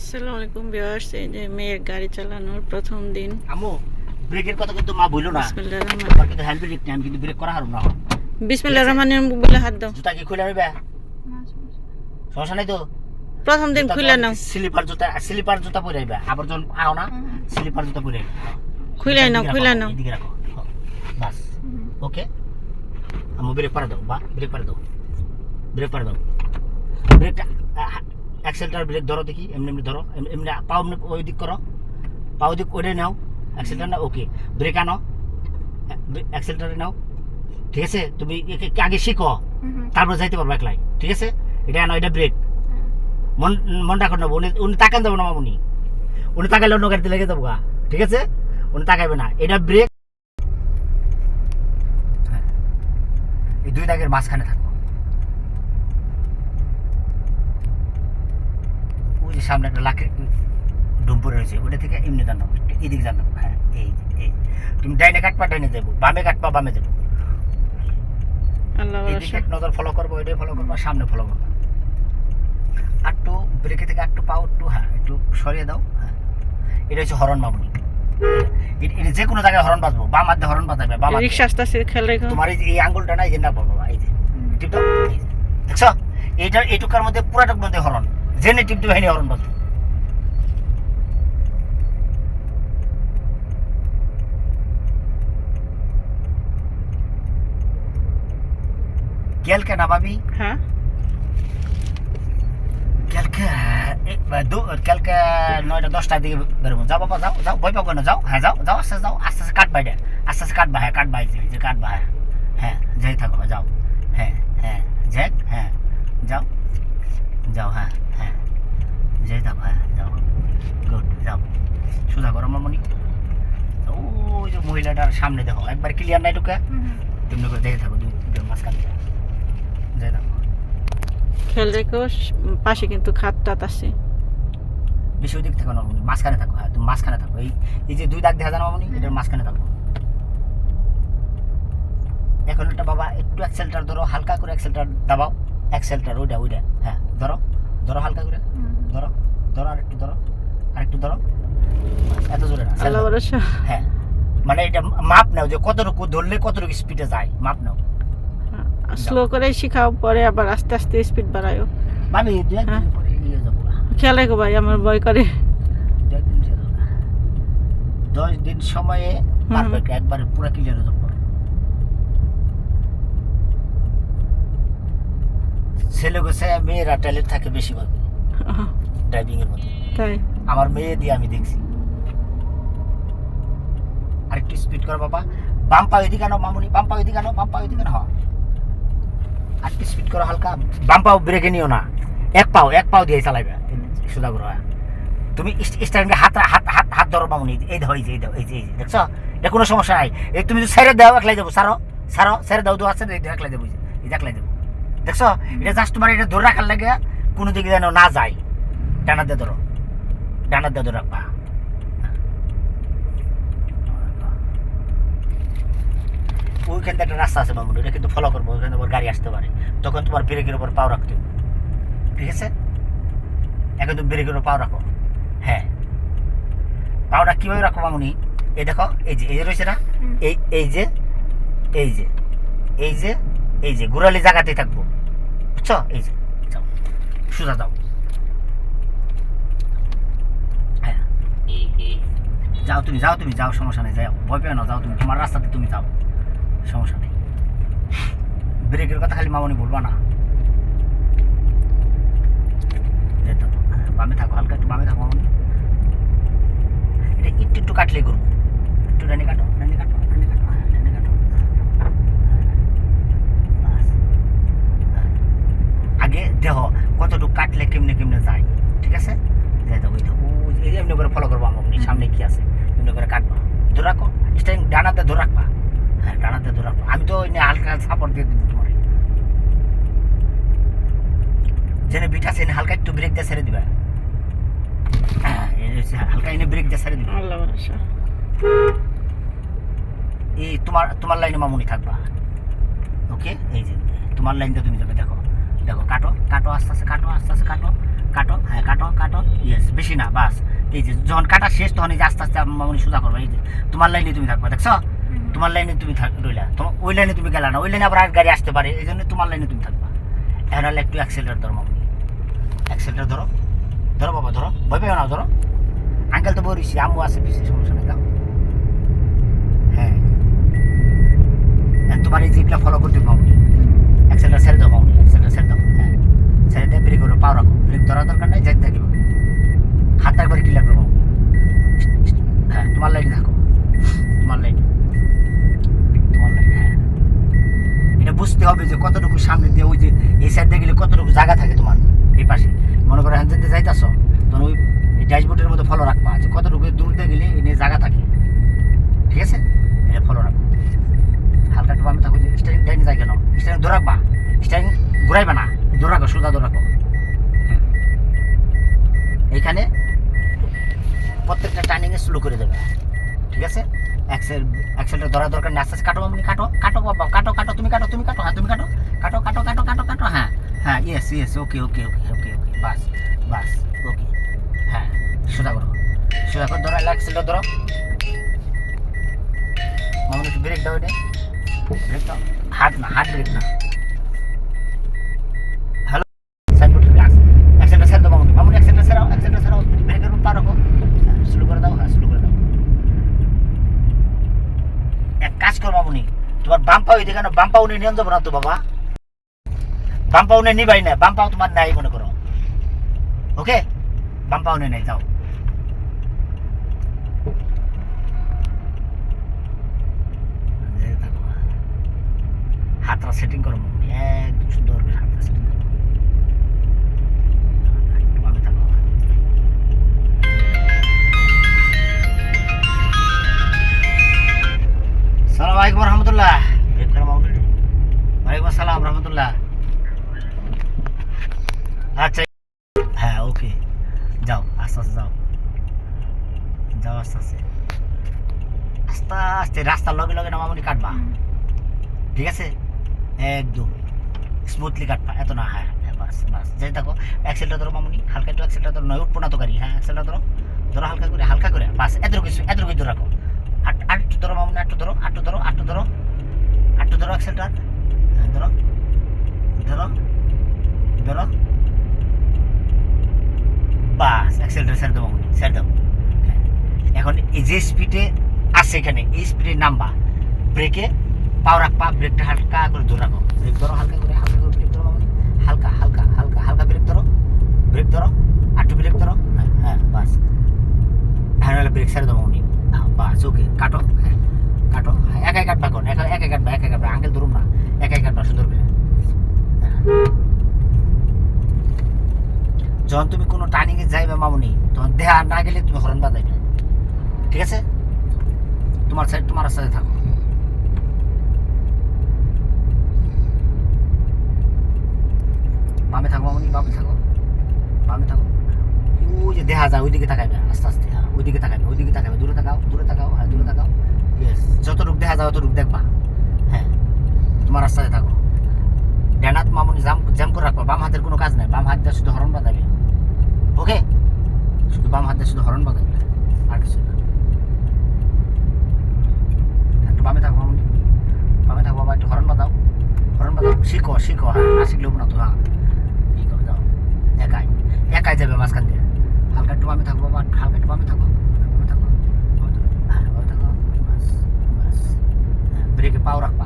আসসালামু আলাইকুম ভিউয়ার্স, এই যে মেয়ের গাড়ি চালানোর প্রথম দিন। আম্মু ব্রেকের কথা কিন্তু মা বললো না। বিসমিল্লাহির রহমানির আমার কিন্তু হ্যান্ড ব্রেক নেই, আমি কিন্তু ব্রেক করা হারুম না। বিসমিল্লাহির রহমানির রহিম বলে হাত দাও। জুতা কি খুলে নেবে? সমস্যা নাই তো? প্রথম দিন খুলে নাও। স্লিপার জুতা পরে আইবা, আবার যখন আও না স্লিপার জুতা পরে আইবা। খুলে নাও, খুলে নাও। এদিকে রাখো বাস। ওকে আম্মু ব্রেক পারে দাও, বা ব্রেক পারে দাও, ব্রেক পারে দাও। ব্রেকটা অ্যাক্সেলটার ব্রেক ধরো দেখি, এমনি এমনি ধরো, এমনি পাও ওই দিক করো, পাও দিক ওইটাই নাও। অ্যাক্সেলটার না, ওকে ব্রেক আনো, অ্যাক্সেলটারে নাও। ঠিক আছে, তুমি আগে শিখো, তারপর যাইতে পারবো একলাই। ঠিক আছে, এটা আনো, এটা ব্রেক। মন রাখো না, উনি তাকান দেবো না মামুনি, উনি তাকাইলে অন্য গাড়িতে লেগে দেবো গা। ঠিক আছে, উনি তাকাইবে না, এটা ব্রেক। এই দুই দাগের মাঝখানে থাকো। ওই যে সামনে একটা লাখের ডুম পরে রয়েছে, ওটা থেকে এমনি জানো, এদিকে জানো। হ্যাঁ, এই এই তুমি ডাইনে কাটপা, ডাইনে যাবো, বামে কাটপা, বামে যাবো। আল্লাহ এদিকে এক নজর ফলো করবো, ওইটাই ফলো করবো, সামনে ফলো করবো। একটু ব্রেকে থেকে একটু পাও, একটু হ্যাঁ একটু সরিয়ে দাও। হ্যাঁ, এটা হচ্ছে হরন মামুনি। এটা যে কোনো জায়গায় হরন বাজবো, বাম হাতে হরন বাজাবে, বাম হাতে। রিকশা আস্তে আস্তে খেয়াল রেখো। তোমার এই আঙ্গুলটা না, এই যে না বাবা, এই যে টিপ দাও, এই যে দেখছো, এইটার এইটুকার মধ্যে পুরাটুক মধ্যে হরন, জেনে টিপ দিবে, হ্যাঁ হরন বাজবো। কালকে না ভাবি? হ্যাঁ, কালকে 9টা-10টার দিকে বেরোবো। যাও বাবা, যাও যাও, ভয় পাবো না, যাও। হ্যাঁ যাও যাও, আস্তে যাও, আস্তে আস্তে কাটবা, এটা আস্তে আস্তে কাটবা। হ্যাঁ কাটবা, এই যে কাটবা। হ্যাঁ হ্যাঁ, যাই থাকো, যাও। হ্যাঁ হ্যাঁ, যাই। হ্যাঁ যাও যাও, হ্যাঁ হ্যাঁ, যাই থাকো। হ্যাঁ যাও, গুড, যাও সোজা করো মামনি। ওই যে মহিলাটার সামনে দেখো, একবার ক্লিয়ার নাই ঢুকে, তেমনি করে দেখে থাকো, দুই মাঝখানে যাই থাকো। খেয়াল রেখো, পাশে কিন্তু খাত টাত আছে। বেশি ওই দিক থাকো না মামনি, মাঝখানে থাকো। হ্যাঁ তুমি মাঝখানে থাকো, এই যে দুই দাগ দেখা যায় না মামনি, এটার মাঝখানে থাকো। এখন এটা বাবা একটু অ্যাক্সেলটার ধরো, হালকা করে অ্যাক্সেলটার দাবাও, অ্যাক্সেলটার ওইটা ওইটা। হ্যাঁ ধরো ধরো, হালকা করে ধরো, ধরো আরেকটু ধরো, আরেকটু ধরো, এত জোরে না। আল্লাহ ভরসা। হ্যাঁ, মানে এটা মাপ নাও যে কতটুকু ধরলে কতটুকু স্পিডে যায়, মাপ নাও। স্লো করে শিখাও, পরে আবার আস্তে আস্তে স্পিড বাড়ায়ও। আমি দু একদিন পরে নিয়ে যাবো। খেয়াল রেখো ভাই, আমার ভয় করে। 10 দিন সময়ে পারফেক্ট, একবারে পুরো ক্লিয়ার হয়ে যাবো। ছেলে গোছে মেয়েরা ট্যালেন্ট থাকে বেশিরভাগ ড্রাইভিং এর মধ্যে, তাই আমার মেয়ে দিয়ে আমি দেখছি। আরেকটু স্পিড করো বাবা, বাম পা ওইদিকে আনো মামুনি, বাম পা ওইদিকে আনো, বাম পা ওইদিকে আনো। আরেকটু স্পিড করো হালকা, বাম পাও ব্রেকে নিও না, এক পাও দিয়ে চালাইবে সোজা করো। তুমি স্টারিংয়ে হাত হাত হাত হাত ধরো মামুনি, এই দাও, এই যে এই দাও, এই যে দেখছো, এটা কোনো সমস্যা নাই। এই তুমি যদি ছেড়ে দাও একলাই যাবো, সারো সারো, ছেড়ে দাও, দু আছে একলাই যাবো, এই একলাই যাবো। দেখছো, এটা জাস্ট তোমার এটা ধরে রাখার লাগে, কোনো দিকে যেন না যায়। ডানা দিয়ে ধরো, ডানা দিয়ে ধরে রাখবা। ওইখানটা একটা রাস্তা আছে মামুনি, এটা কিন্তু ফলো করবো, ওইখানে আবার গাড়ি আসতে পারে, তখন তোমার ব্রেকের উপর পাও রাখতে হবে। ঠিক আছে, এখন তুমি ব্রেকের উপর পাও রাখো। হ্যাঁ, পাওটা কিভাবে রাখো মামুনি? এই দেখো, এই যে রয়েছে না, এই যে এই যে এই যে এই যে ঘুরালি জায়গাতেই থাকবো, বুঝছো? এই যে যাও, সোজা যাও। হ্যাঁ যাও, তুমি যাও, তুমি যাও, সমস্যা নেই, যাও, ভয় পেও না, যাও তুমি, তোমার রাস্তাতে তুমি যাও, সমস্যা নেই। ব্রেকের কথা খালি মামুনি বলবা না। বামে থাকো, হালকা একটু বামে থাকো মামুনি, এটা একটু একটু কাটলেই করবো, একটু ডানে কাটো, ডানে কাটো, ডানে কাটো, হ্যাঁ ডানে কাটো। আগে দেখো কতটুকু কাটলে কেমনে কেমনে যায়। ঠিক আছে, যাই তো, ওই তো এই এমনি করে ফলো করবো মামুনি, সামনে কি আছে এমনি করে কাটবা, ধরে রাখো, স্টারিং ডানাতে ধরে রাখবা। হ্যাঁ ডানাতে ধরে রাখবা, আমি তো ওই হালকা সাপোর্ট দিয়ে দিব তোমার, যেন বিট আছে হালকা একটু ব্রেক দিয়ে ছেড়ে দিবা। হালকা এনে ব্রেক দিয়ে ছেড়ে দিবা। আল্লাহ ভরসা। এই তোমার লাইনে মামুনি থাকবা। ওকে, এই যে তোমার লাইনটা তুমি যাবে, দেখো দেখো, কাটো কাটো, কাটো আস্তে আস্তে কাটো আস্তে আস্তে কাটো কাটো হ্যাঁ কাটো কাটো ইয়েস বেশি না বাস এই যে যখন কাটা শেষ তখন এই যে আস্তে আস্তে মামনি সোজা করবে এই যে তোমার লাইনে তুমি থাকবে দেখছো তোমার লাইনে তুমি রইলা তোমার ওই লাইনে তুমি গেলা না ওই লাইনে আবার আর গাড়ি আসতে পারে এই জন্য তোমার লাইনে তুমি থাকবা এখন হলে একটু অ্যাক্সেলেটার ধরো মামনি অ্যাক্সেলেটার ধরো ধরো বাবা ধরো ভয় পেও না ধরো আঙ্কেল তো বলিস আম্মু আছে পিছিয়ে সমস্যা নেই দাও হ্যাঁ তোমার এই যেগুলো ফলো করতে মামনি অ্যাক্সেলেটার ছেড়ে দাও মামনি অ্যাক্সেলেটার ছেড়ে দাও হ্যাঁ ছেড়ে দিয়ে ব্রেক করো পাও রাখো ব্রেক ধরার দরকার নাই যাইতে থাকবে হাতটা একবার ক্লিয়ার করো মামনি হ্যাঁ তোমার লাইনে থাকো তোমার লাইনে হ্যাঁ এটা বুঝতে হবে যে কতটুকু সামনে দিয়ে ওই যে এই সাইড দিয়ে গেলে কতটুকু জায়গা থাকে তোমার এই পাশে মনে করো হ্যান্ড দিতে যাইতেছ তখন ওই ড্যাশবোর্ডের মধ্যে ফলো রাখবা যে কতটুকু দূর দিয়ে গেলে এনে জায়গা থাকে ঠিক আছে এটা ফলো রাখবো হালকা একটু আমি থাকো যে স্টারিং ডাইনে যায় কেন স্টারিং ধরে রাখবা স্টারিং ঘুরাইবা না ধরে রাখো সোজা ধরে রাখো এইখানে প্রত্যেকটা টার্নিংয়ে স্লো করে দেবে ঠিক আছে অ্যাক্সেলটা ধরার দরকার নেই আস্তে আস্তে কাটো আপনি কাটো কাটো বাবা কাটো কাটো তুমি কাটো হ্যাঁ তুমি কাটো কাটো কাটো কাটো কাটো কাটো হ্যাঁ হ্যাঁ ইয়েস ইয়েস ওকে ওকে ওকে ওকে ওকে বাস বাস ওকে হ্যাঁ সোজা করো ধরো অ্যাক্সেলটা ধরো মামনি একটু ব্রেক দাও এটা ব্রেক দাও হার্ড ব্রেক না হ্যালো সাইডবোর্ডের গ্লাস অ্যাক্সেলটা ছেড়ে দাও মামনি অ্যাক্সেলটা ছেড়াও ব্রেকের উপর পা রাখো স্লো করে দাও হ্যাঁ স্লো করে দাও এক কাজ করো মামনি তোমার বাম পাও এদিকে কেন বাম পাও নিয়ে নিয়ম যাবো না তো বাবা বাম পাও নিয়ে নিবাই না বাম পাও তোমার নাই মনে করো ওকে বাম পাও নিয়ে নাই যাও হাতটা সেটিং করো মামনি একদম সুন্দর করে হাতটা সেটিং করো আমি থাকো সালাম আলাইকুম রহমতুল্লাহ ওয়ালাইকুম আসসালাম রহমতুল্লাহ আচ্ছা হ্যাঁ ওকে যাও আস্তে আস্তে যাও আস্তে আস্তে আস্তে আস্তে রাস্তার লগে লগে না মামনি কাটবা ঠিক আছে একদম স্মুথলি কাটবা এত না হ্যাঁ বাস বাস যাই থাকো অ্যাক্সেলটা ধরো মামনি হালকা একটু অ্যাক্সেলটা ধরো নয় উঠবো না তো গাড়ি হ্যাঁ অ্যাক্সেলটা ধরো হালকা করে বাস এতটুকু ধরে রাখো আটটু ধরো মামনি আটটু ধরো অ্যাক্সেলটা হ্যাঁ ধরো বাস অ্যাক্সেলটা ছেড়ে দাও মামনি ছেড়ে দাও হ্যাঁ এখন এই যে স্পিডে আছে এখানে এই স্পিডে নামবা ব্রেকে পাও রাখবা ব্রেকটা হালকা করে ধরে রাখো ব্রেক ধরো হালকা করে ব্রেক ধরো মামনি হালকা ব্রেক ধরো আটটু ব্রেক ধরো হ্যাঁ বাস হ্যাঁ ব্রেক ছেড়ে দাও মামনি বাস ওকে কাটো হ্যাঁ কাটো হ্যাঁ একাই কাটবা কোন একাই কাটবা আঙ্কেল ধরুন না একাই কাটবা সুন্দর করে যখন তুমি কোনো টার্নিংয়ে যাইবে মামনি তখন দেহা না গেলে তুমি হরন বাজাইবে ঠিক আছে তোমার সাথে থাকো বামে থাকো মামনি বামে থাকো ওই যে দেখা যায় ওইদিকে তাকাইবে আস্তে আস্তে হ্যাঁ ওইদিকে তাকাইবে দূরে তাকাও হ্যাঁ দূরে তাকাও ইয়েস যতটুক দেখা যায় অতটুক দেখবা হ্যাঁ তোমার রাস্তাতে থাকো ডানাত মামনি জ্যাম করে রাখবা বাম হাতের কোনো কাজ নাই বাম হাত দিয়ে শুধু হরন বাজাবে ওকে শুধু বাম হাত দিয়ে শুধু হরন বাজাবে আর কিছু না একটু বামে থাকো মামনি বাবা একটু হরন বাজাও শিখো হ্যাঁ না শিখলেও না তো হ্যাঁ যাও একাই যাবে মাঝখান দিয়ে হালকা একটু বামে থাকো বাবা হালকা একটু বামে থাকো হ্যাঁ বাস ব্রেকে পাও রাখবা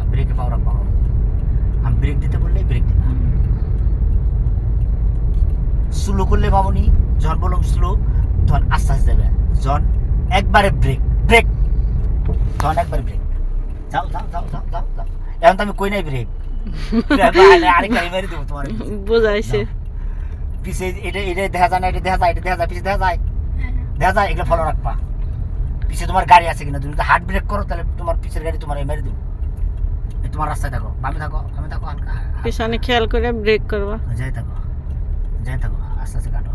আমি ব্রেক দিতে বললেই ব্রেক দিবা স্লো করলে মামনি যখন বললাম স্লো তখন আস্তে আস্তে যাবে যখন একবারে ব্রেক তখন একবারে ব্রেক যাও এখন তো আমি কই নাই ব্রেক আরেক গাড়ি মেরে দেবো তোমার বুঝাইছে পিছে এটা দেখা যায় না এটা দেখা যায় পিছে দেখা যায় এগুলো ফলো রাখবা পিছে তোমার গাড়ি আছে কিনা তুমি যদি হার্ড ব্রেক করো তাহলে তোমার পিছের গাড়ি তোমার মেরে দেবো তোমার রাস্তায় থাকো বামে থাকো হালকা পিছনে খেয়াল করে ব্রেক করবা যাই থাকো আস্তে আস্তে কাটো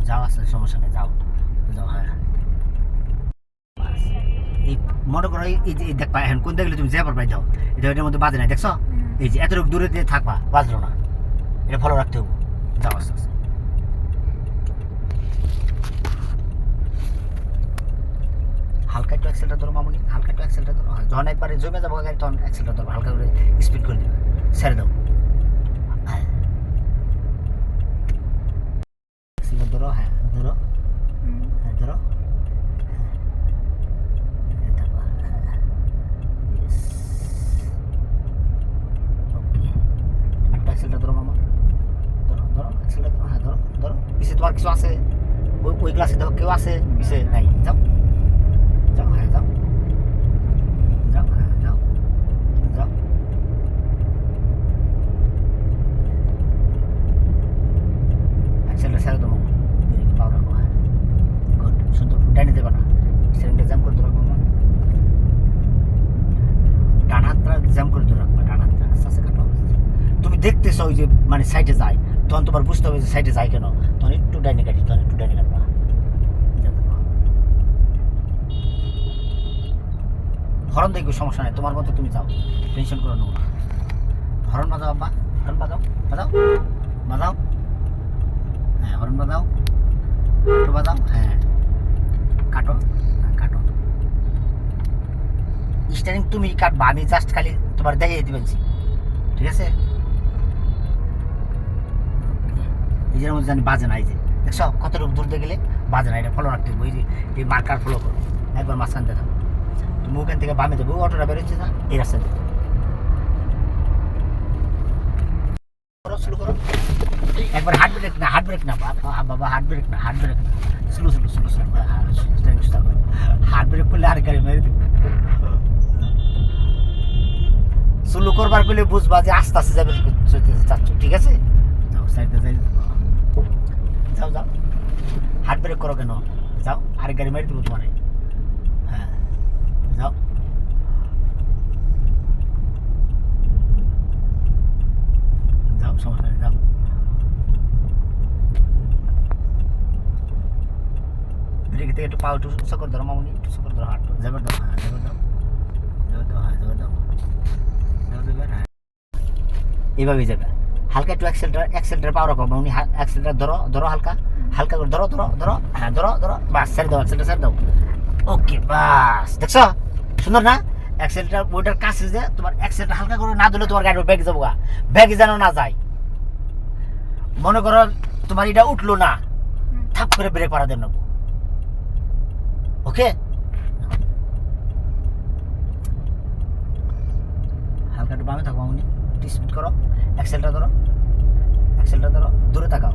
যাও আস্তে সমস্যা নেই যাও হ্যাঁ এই মনে করো এই যে দেখবা এখন কোন দেখলে তুমি যে পারবা যাও এটার মধ্যে বাজে নাই দেখছো এই যে এতটুকু দূরে দিয়ে থাকবা, বাজলো না, এটা ফলো রাখতে হবে। যাও আস্তে আস্তে। হালকা একটু অ্যাক্সেলটা ধরো মামুনি, হালকা একটু অ্যাক্সেলটা ধরো। যখন একবারে জমে যাবো গাড়ি তখন অ্যাক্সেলটা ধরো, হালকা করে স্পিড করে দিবে, ছেড়ে দাও। হ্যাঁ অ্যাক্সেলটা ধরো, হ্যাঁ ধরো, হ্যাঁ ধরো, অ্যাক্সেলটা ধরো মামা, ধরো ধরো অ্যাক্সেলটা ধরো, হ্যাঁ ধরো ধরো। পিছে তোমার কিছু আছে? ওই গ্লাসে দেখো কেউ আছে পিছে? নাই, যাও যাও, হ্যাঁ যাও যাও, হ্যাঁ যাও যাও। অ্যাক্সেলটা ছেড়ে দেবো, ব্রেকে পাও রাখো, হ্যাঁ গুড, সুন্দর। ডাইনে দেবে না, স্টিয়ারিংটা জ্যাম করে ধরে রাখবো মামা, ডান হাতটা জ্যাম করে ধরে রাখবা, ডান হাতটা আস্তে আস্তে কাটো। তুমি দেখতেছো ওই যে মানে সাইডে যায়, তখন তোমার বুঝতে হবে যে সাইডে যায় কেন, তখন একটু ডাইনে কাটি, তখন একটু ডাইনে কাটবা। হরন দেখো, সমস্যা নাই, তোমার মতো তুমি যাও, টেনশন করো না। হরন বাজাও আব্বা, হরন বাজাও, বাজাও বাজাও, হ্যাঁ হরন বাজাও, একটু বাজাও, হ্যাঁ কাটো, হ্যাঁ কাটো। স্টিয়ারিং তুমি কাটবা, আমি জাস্ট খালি তোমার দেখিয়ে দিবেন, ঠিক আছে? এই যে মধ্যে জানি বাজে না, এই যে দেখছো কতটুকু দূর দিয়ে গেলে বাজে না, এটা ফলো রাখতে হবে। ওই যে এই মার্কার ফলো করো, একবার মাঝখান দিয়ে থাকো, তুমি ওখান থেকে বামে দেবো, অটোটা বেরোচ্ছে না এই রাস্তা দিয়ে করো, স্লো করো। একবার হার্ট ব্রেক না, হার্ট ব্রেক না বাবা, হার্ট ব্রেক না, হার্ট ব্রেক না, slow slow slow slow, hard brake করলে আর গাড়ি মেরে দেবে। স্লো করবার করলে বুঝবা যে আস্তে আস্তে যাবে চাচ্ছ, ঠিক আছে? যাও সাইডে যাই, যাও যাও, হার্ট ব্রেক করো কেন? যাও, আরেক গাড়ি মেরে দেবো তোমার। হ্যাঁ যাও, যাও সমস্যা নেই, যাও। ব্রেক থেকে একটু পাও একটু উঁচু করে ধরো মামুনি, একটু উঁচু করে ধরো, হাঁটু যাবার দাও, হ্যাঁ যাবার দাও, যাবার দাও, হ্যাঁ যাবার দাও, যাও যাবার, হ্যাঁ এইভাবেই যাবে। হালকা একটু অ্যাক্সেলটার পাও রাখো মামুনি, অ্যাক্সেলটার ধরো ধরো, হালকা হালকা করে ধরো ধরো ধরো, হ্যাঁ ধরো ধরো, বাস ছেড়ে দাও, অ্যাক্সেলটা ছেড়ে দাও। ওকে বাস, দেখছো সুন্দর না? অ্যাক্সেলটা ওইটার কাছে যে তোমার অ্যাক্সেলটা হালকা করে না দিলে তোমার গাড়ি ব্যাগ যাবো, ব্যাগে যেন না যায়। মনে করো তোমার এটা উঠলো না, থাপ করে ব্রেক মারা দেন, নেবো। ওকে, হালকা একটু বামে থাকো মামুনি, একটু স্পিড করো, অ্যাক্সেলটা ধরো, অ্যাক্সেলটা ধরো, দূরে তাকাও।